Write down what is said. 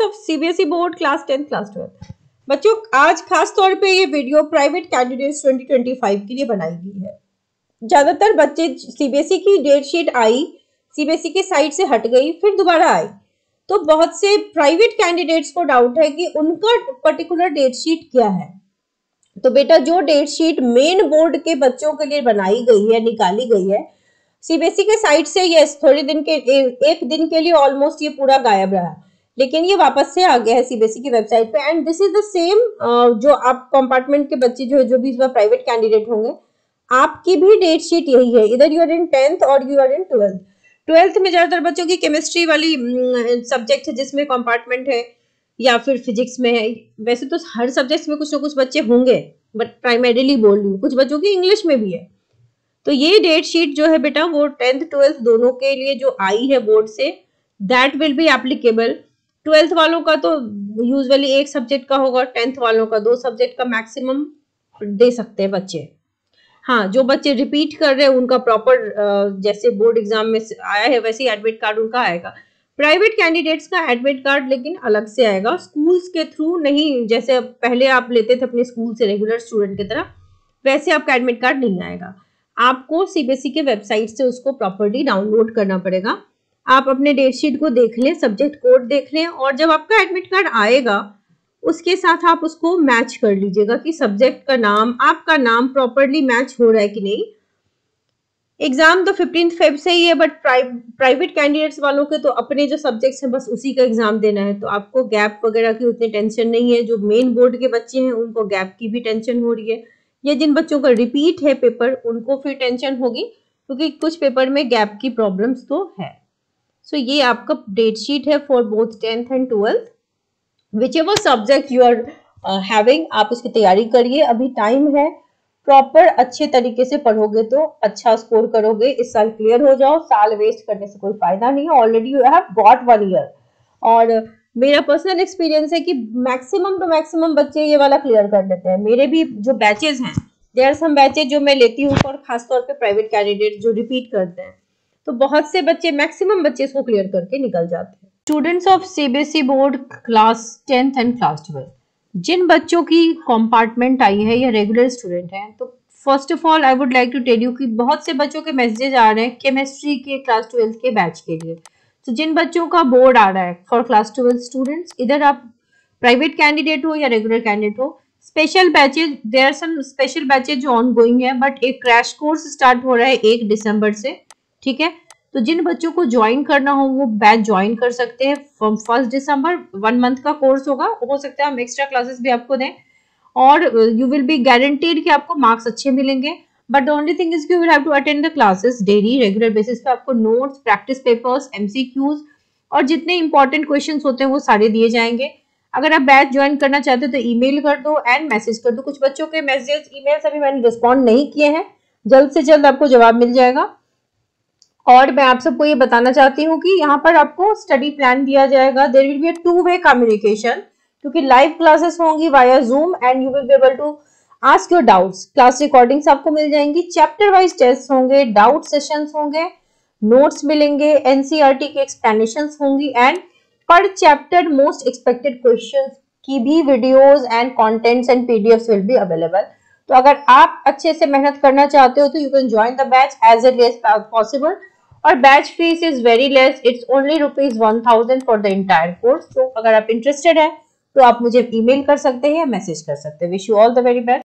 Of CBSE board class 10 class 12 बच्चों, आज खास तौर पे ये वीडियो प्राइवेट कैंडिडेट्स 2025 के लिए बनाई गई है। ज्यादातर बच्चे सीबीएसई की डेट शीट आई, सीबीएसई के साइट से हट गई, फिर दोबारा आई, तो बहुत से प्राइवेट कैंडिडेट्स को डाउट है कि उनका पर्टिकुलर डेट शीट क्या है। तो बेटा, जो डेट शीट मेन बोर्ड के बच्चों के लिए बनाई गई है, निकाली गई है सीबीएसई के साइट से, यस थोड़े दिन के एक दिन के लिए ऑलमोस्ट ये पूरा गायब रहा, लेकिन ये वापस से आ गया है सीबीएसई की वेबसाइट पे। And this is the same, जो आप कंपार्टमेंट के बच्चे जो भी प्राइवेट कैंडिडेट होंगे, आपकी भी डेट शीट यही है। इधर यू आर इन 10th और यू आर इन 12th में ज्यादातर बच्चों की केमिस्ट्री वाली सब्जेक्ट है जिसमें कंपार्टमेंट है, या फिर फिजिक्स में है। वैसे तो हर सब्जेक्ट में कुछ ना कुछ बच्चे होंगे, बट प्राइमरीली बोल रही हूँ, कुछ बच्चों की इंग्लिश में भी है। तो ये डेट शीट जो है बेटा, वो 10th 12th दोनों के लिए जो आई है बोर्ड से, that will be applicable. 12th वालों का तो यूजुअली एक सब्जेक्ट का होगा, 10th वालों का 2 सब्जेक्ट का मैक्सिमम दे सकते हैं बच्चे। हाँ, जो बच्चे रिपीट कर रहे हैं उनका प्रॉपर जैसे बोर्ड एग्जाम में आया है वैसे ही एडमिट कार्ड उनका आएगा। प्राइवेट कैंडिडेट्स का एडमिट कार्ड लेकिन अलग से आएगा, स्कूल्स के थ्रू नहीं। जैसे पहले आप लेते थे अपने स्कूल से रेगुलर स्टूडेंट की तरह, वैसे आपका एडमिट कार्ड नहीं आएगा। आपको सीबीएसई के वेबसाइट से उसको प्रॉपर्ली डाउनलोड करना पड़ेगा। आप अपने डेट शीट को देख लें, सब्जेक्ट कोड देख लें, और जब आपका एडमिट कार्ड आएगा उसके साथ आप उसको मैच कर लीजिएगा कि सब्जेक्ट का नाम, आपका नाम प्रॉपर्ली मैच हो रहा है कि नहीं। एग्जाम तो 15 फेब से ही है, बट प्राइवेट कैंडिडेट्स वालों के तो अपने जो सब्जेक्ट्स हैं बस उसी का एग्जाम देना है, तो आपको गैप वगैरह की उतनी टेंशन नहीं है। जो मेन बोर्ड के बच्चे हैं उनको गैप की भी टेंशन हो रही है, या जिन बच्चों का रिपीट है पेपर उनको फिर टेंशन होगी, क्योंकि कुछ पेपर में गैप की प्रॉब्लम्स तो है। सो ये आपका डेट शीट है for both 10th and 12th, whichever subject you are having. आप उसकी तैयारी करिए, अभी टाइम है। प्रॉपर अच्छे तरीके से पढ़ोगे तो अच्छा स्कोर करोगे, इस साल क्लियर हो जाओ। साल वेस्ट करने से कोई फायदा नहीं है, already you have got 1 year. और मेरा पर्सनल एक्सपीरियंस है कि मैक्सिमम टू मैक्सिमम बच्चे ये वाला क्लियर कर लेते हैं। मेरे भी जो बैचेस हैं, देयर आर सम बैचेस जो मैं लेती हूँ, और खासतौर पे प्राइवेट कैंडिडेट जो रिपीट करते हैं, तो बहुत से बच्चे, मैक्सिमम बच्चे इसको क्लियर करके निकल जाते हैं। Students of CBSE board class 10th and class 12, जिन बच्चों की कंपार्टमेंट आई है या रेगुलर स्टूडेंट हैं, तो first of all I would like to tell you कि बहुत से बच्चों के मैसेजेस आ रहे हैं केमिस्ट्री के क्लास 12th के बैच के लिए। तो जिन बच्चों का बोर्ड आ रहा है फॉर क्लास 12 स्टूडेंट्स, इधर आप प्राइवेट कैंडिडेट हो या रेगुलर कैंडिडेट हो, special batches, there are some special batches जो ऑन गोइंग है, बट एक क्रैश कोर्स स्टार्ट हो रहा है 1 दिसंबर से, ठीक है। तो जिन बच्चों को ज्वाइन करना हो वो बैच ज्वाइन कर सकते हैं फ्रॉम 1 दिसंबर। 1 मंथ का कोर्स होगा, हो सकता है हम एक्स्ट्रा क्लासेस भी आपको दें, और यू विल बी गारंटीड कि आपको मार्क्स अच्छे मिलेंगे। But the only thing is you will have to attend the classes daily, regular basis पे। आपको नोट्स, प्रैक्टिस पेपर्स, एमसीक्यूज और जितने इंपॉर्टेंट क्वेश्चंस होते हैं वो सारे दिए जाएंगे। अगर आप बैच ज्वाइन करना चाहते हो तो ईमेल कर दो एंड मैसेज कर दो। कुछ बच्चों के मैसेज, ईमेल्स अभी मैंने रिस्पॉन्ड नहीं किए हैं, जल्द से जल्द आपको जवाब मिल जाएगा। और मैं आप सबको ये बताना चाहती हूँ कि यहाँ पर आपको स्टडी प्लान दिया जाएगा। There will be a two way communication, क्योंकि लाइव क्लासेस होंगी via Zoom, and you will be able to ask your doubts. Class recordings आपको मिल जाएंगी, चैप्टर वाइज टेस्ट होंगे, डाउट सेशंस होंगे, नोट्स मिलेंगे, एनसीईआरटी की एक्सप्लेनेशंस होंगी, and per chapter most expected questions की भी videos and contents and PDFs will be available. तो अगर आप अच्छे से मेहनत करना चाहते हो तो you can join the batch as early as possible. और batch fees is very less, it's only ₹1000 for the entire course. तो अगर आप इंटरेस्टेड है तो आप मुझे ईमेल कर सकते हैं या मैसेज कर सकते हैं। Wish you all the very best.